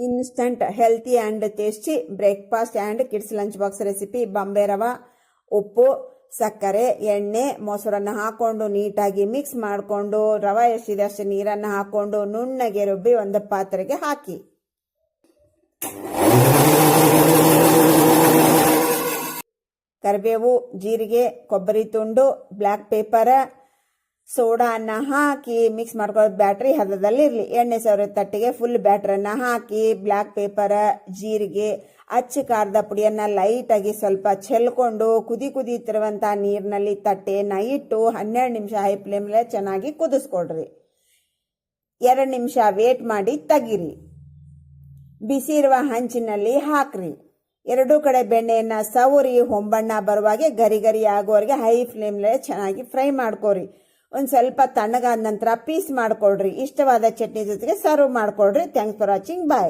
Instant healthy and tasty breakfast and kids lunch box recipe. Bombay ರವೆ, ಉಪ್ಪು, ಸಕ್ಕರೆ, ಎಣ್ಣೆ, ಮೊಸರನ್ನು ಹಾಕೊಂಡು ನೀಟಾಗಿ ಮಿಕ್ಸ್ ಮಾಡಿಕೊಂಡು ರವೆ ಎಷ್ಟಿದೆ ಅಷ್ಟು ನೀರನ್ನು ಹಾಕೊಂಡು ನುಣ್ಣಗೆ ರುಬ್ಬಿ ಒಂದು ಪಾತ್ರೆಗೆ ಹಾಕಿ. ಕರಿಬೇವು, ಜೀರಿಗೆ, ಕೊಬ್ಬರಿ ತುಂಡು, ಬ್ಲ್ಯಾಕ್ ಪೇಪರ್, ಸೋಡಾನ ಹಾಕಿ ಮಿಕ್ಸ್ ಮಾಡ್ಕೊಳ್ಳೋದು. ಬ್ಯಾಟ್ರಿ ಹದದಲ್ಲಿರಲಿ. ಎಣ್ಣೆ ಸವರ ತಟ್ಟಿಗೆ ಫುಲ್ ಬ್ಯಾಟ್ರನ್ನ ಹಾಕಿ ಬ್ಲ್ಯಾಕ್ ಪೇಪರ್, ಜೀರಿಗೆ, ಅಚ್ಚ ಖಾರದ ಪುಡಿಯನ್ನು ಲೈಟಾಗಿ ಸ್ವಲ್ಪ ಚೆಲ್ಕೊಂಡು ಕುದೀತಿರುವಂಥ ನೀರಿನಲ್ಲಿ ತಟ್ಟೆಯನ್ನು ಇಟ್ಟು 12 ನಿಮಿಷ ಹೈ ಫ್ಲೇಮಲ್ಲೇ ಚೆನ್ನಾಗಿ ಕುದಿಸ್ಕೊಡ್ರಿ. 2 ನಿಮಿಷ ವೇಟ್ ಮಾಡಿ ತೆಗೀರಿ. ಬಿಸಿ ಇರುವ ಹಂಚಿನಲ್ಲಿ ಹಾಕ್ರಿ. 2 ಕಡೆ ಬೆಣ್ಣೆಯನ್ನು ಸವರಿ ಹೊಂಬಣ್ಣ ಬರುವಾಗೆ ಗರಿ ಗರಿ ಆಗೋವರೆಗೆ ಹೈ ಫ್ಲೇಮ್ಲೇ ಚೆನ್ನಾಗಿ ಫ್ರೈ ಮಾಡ್ಕೊರಿ. ಒಂದು ಸ್ವಲ್ಪ ತಣ್ಣಗಾದ ನಂತರ ಪೀಸ್ ಮಾಡ್ಕೊಳ್ರಿ. ಇಷ್ಟವಾದ ಚಟ್ನಿ ಜೊತೆಗೆ ಸರ್ವ್ ಮಾಡ್ಕೊಳ್ರಿ. Thanks for watching. ಬಾಯ್.